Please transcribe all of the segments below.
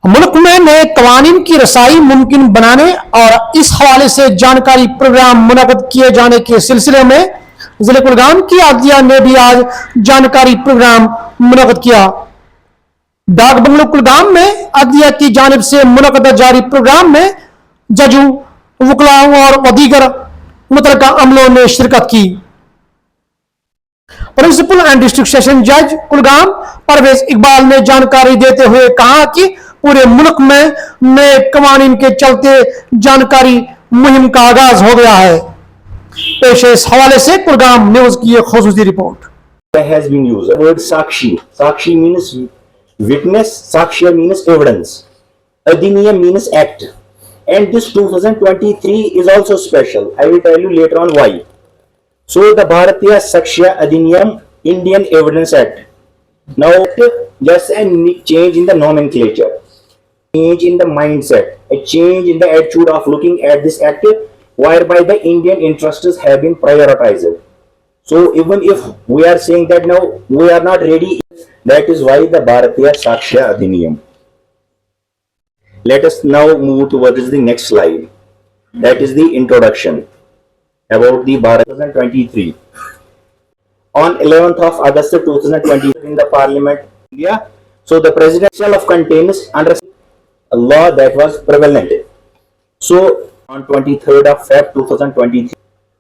मुल्क में नए कवानीन की रसाई मुमकिन बनाने और इस हवाले से जानकारी प्रोग्राम मुनक़द किए जाने के सिलसिले में जिले कुलगाम की अदलिया ने भी आज जानकारी प्रोग्राम मुनक़द किया। डाक बंगलो कुलगाम में अदलिया की जानिब से मुनक़दा जारी प्रोग्राम में जजों, वकलाओं और दीगर मुतल्लिका अमलों ने शिरकत की। प्रिंसिपल एंड डिस्ट्रिक्ट सेशन जज कुलगाम परवेज इकबाल ने जानकारी देते हुए कहा कि पूरे मुल्क में नए कवानीन के चलते जानकारी मुहिम का आगाज हो गया है। पेश इस हवाले से कुलगाम न्यूज की एक खुसूसी report. Has been used. The word Sakshi. Sakshi means witness. Sakshya means evidence. Adhiniyam means act. And this 2023 is also special. I will tell you later on why. So the Bharatiya Sakshya Adhiniyam Indian Evidence Act. Now just a change in the nomenclature, change in the mindset, a change in the attitude of looking at this act, whereby the Indian interests have been prioritized. So even if we are saying that now we are not ready, that is why the Bharatiya Sakshya Adhiniyam. Let us now move towards the next slide. That is the introduction about the Bharat 2023. On 11th of August 2020 in the Parliament India, so the presidential of contains under a law that was prevalent. So on 23rd of Feb 2023,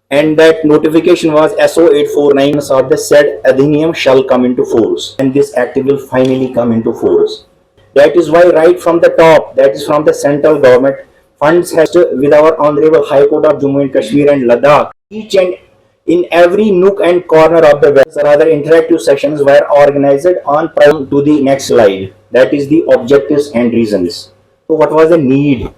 and that notification was SO 849 of the said Adhiniyam shall come into force, and this act will finally come into force. That is why right from the top, that is from the central government, funds has to, with our Honorable High Court of Jammu and Kashmir and Ladakh, each and in every nook and corner of the west, rather interactive sessions were organized on to the next slide. That is the objectives and reasons. So what was the need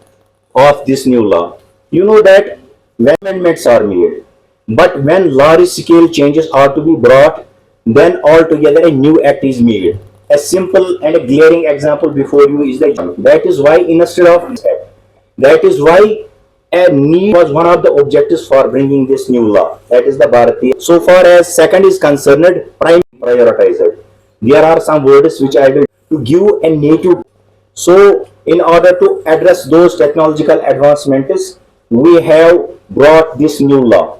of this new law? You know that when amendments are made, but when large scale changes are to be brought, then altogether a new act is made. A simple and a glaring example before you is the that is why instead of act, that is why a need was one of the objectives for bringing this new law. That is the Bharatiya. So far as second is concerned, prioritized. There are some words which I will to give a native. So in order to address those technological advancements, we have brought this new law.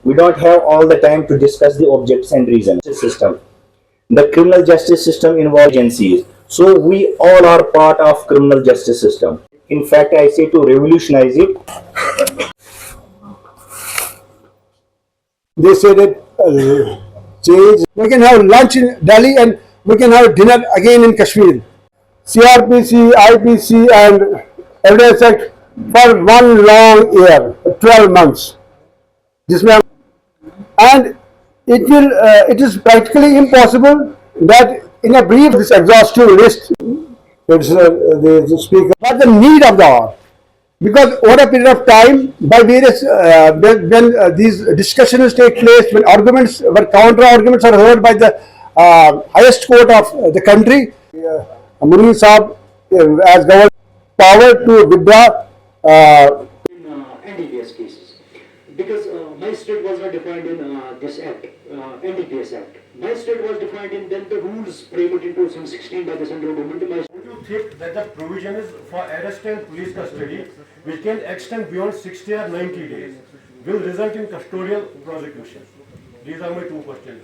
We don't have all the time to discuss the objects and reasons. System. The criminal justice system involves agencies. So we all are part of criminal justice system. In fact, I say to revolutionize it. They say that change. We can have lunch in Delhi and we can have dinner again in Kashmir. CRPC, IPC and Evidence Act for one long year, 12 months. And it is practically impossible that in a brief this exhaustive list, the speaker, but the need of the hour. Because over a period of time, by various, when these discussions take place, when arguments, when counter arguments are heard by the highest court of the country, Munir Saab has governed power to withdraw NDPS cases. Because my state was not defined in this act, NDPS Act. My state was defined in then the rules framed in 2016 by the central government. Would you think that the provision is for arrest and police custody, which can extend beyond 60 or 90 days, will result in custodial prosecution? These are my two questions.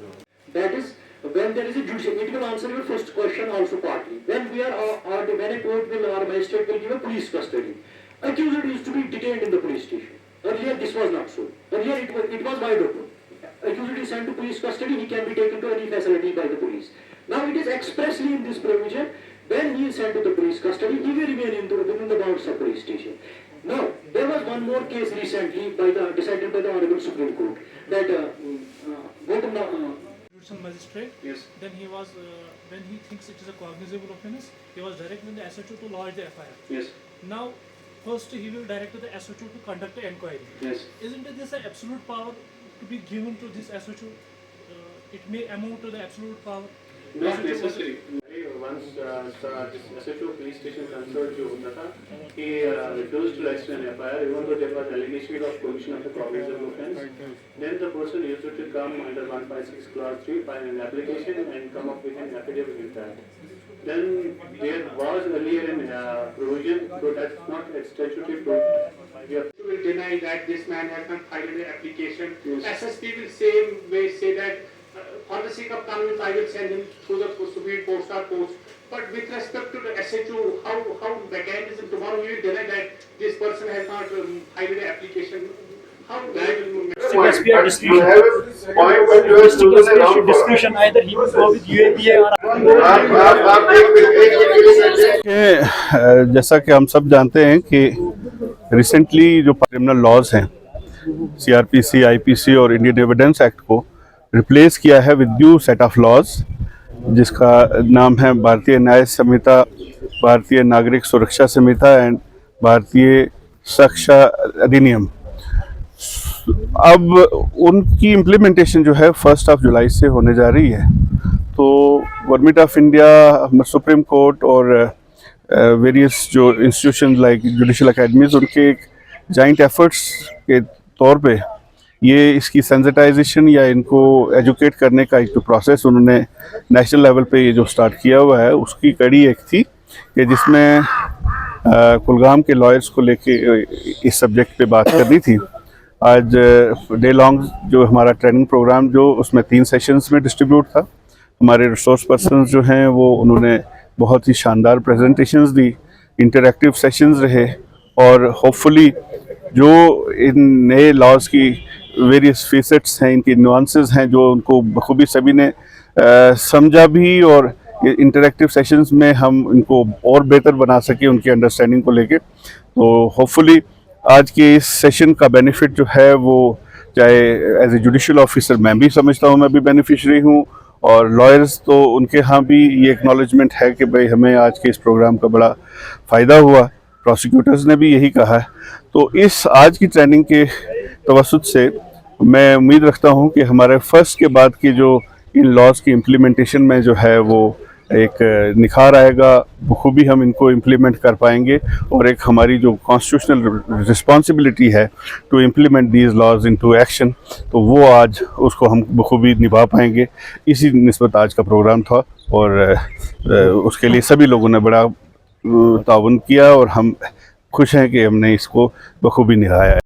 That is, when there is a judicial, it will answer your first question also partly. When we are, when a court will or magistrate will give a police custody, accused is to be detained in the police station. Earlier this was not so. Earlier it was wide open. Accused is sent to police custody, he can be taken to any facility by the police. Now it is expressly in this provision, when he is sent to the police custody, he will remain within the bounds of police station. Now, there was one more case recently decided by the Honorable Supreme Court that some magistrate, yes. Then he was, when he thinks it is a cognizable offence, he was directing the SHO to lodge the FIR. Yes. Now, first he will direct the SHO to conduct an inquiry. Yes. Isn't this an absolute power to be given to this SHO? It may amount to the absolute power. Not necessary. Once SHO police station consulted you, he refused to register an FIR, even though there was allegation of commission of a cognizable offence. Then the person used to come under 156 clause 3, file an application and come up with an affidavit in that. then there was earlier an provision, so that's not a statutory provision. We will deny that this man has not filed an application. SSP will say that for the sake of convenience, I will send him through the Supreme Post or Post. But with respect to the SHO, how mechanism, tomorrow we will deny that this person has not filed an application. How that will discussion either he will go with UAPA or जैसा कि हम सब जानते हैं कि recently जो criminal laws हैं CrPC, IPC और इंडियन एविडेंस एक्ट को रिप्लेस किया है with new set of laws जिसका नाम है भारतीय न्याय संहिता, भारतीय नागरिक सुरक्षा संहिता एंड भारतीय साक्ष्य अधिनियम। अब उनकी इम्प्लीमेंटेशन जो है 1 जुलाई से होने जा रही है। तो government of India, supreme court और वेरियस जो इंस्टीट्यूशन लाइक जुडिशल अकेडमीज, उनके एक जॉइंट एफर्ट्स के तौर पे ये इसकी सेंसिटाइजेशन या इनको एजुकेट करने का एक जो प्रोसेस उन्होंने नेशनल लेवल पे ये जो स्टार्ट किया हुआ है, उसकी कड़ी एक थी कि जिसमें कुलगाम के लॉयर्स को लेके इस सब्जेक्ट पे बात करनी थी। आज डे लॉन्ग जो हमारा ट्रेनिंग प्रोग्राम जो उसमें 3 सेशंस में डिस्ट्रीब्यूट था। हमारे रिसोर्स पर्सन्स जो हैं वो उन्होंने बहुत ही शानदार प्रेजेंटेशंस दी, इंटरैक्टिव सेशंस रहे और होपफुली जो इन नए लॉज की वेरियस फेसेट्स हैं, इनकी नुआंसेस हैं जो उनको बखूबी सभी ने समझा भी और इंटरैक्टिव सेशंस में हम इनको और बेहतर बना सके उनकी अंडरस्टैंडिंग को लेके। तो होपफुली आज के इस सेशन का बेनिफिट जो है वो चाहे एज ए जुडिशियल ऑफिसर मैं भी समझता हूँ, मैं भी बेनिफिशरी हूँ और लॉयर्स तो उनके यहाँ भी ये एक्नॉलेजमेंट है कि भाई हमें आज के इस प्रोग्राम का बड़ा फ़ायदा हुआ। प्रोसिक्यूटर्स ने भी यही कहा है। तो इस आज की ट्रेनिंग के तवसुत से मैं उम्मीद रखता हूँ कि हमारे फर्स्ट के बाद की जो इन लॉज की इम्प्लीमेंटेशन में जो है वो एक निखार आएगा, बखूबी हम इनको इम्प्लीमेंट कर पाएंगे और एक हमारी जो कॉन्स्टिट्यूशनल रिस्पॉन्सिबिलिटी है to implement these laws into action, तो वो आज उसको हम बखूबी निभा पाएंगे। इसी निस्बत आज का प्रोग्राम था और उसके लिए सभी लोगों ने बड़ा ताउन किया और हम खुश हैं कि हमने इसको बखूबी निभाया है।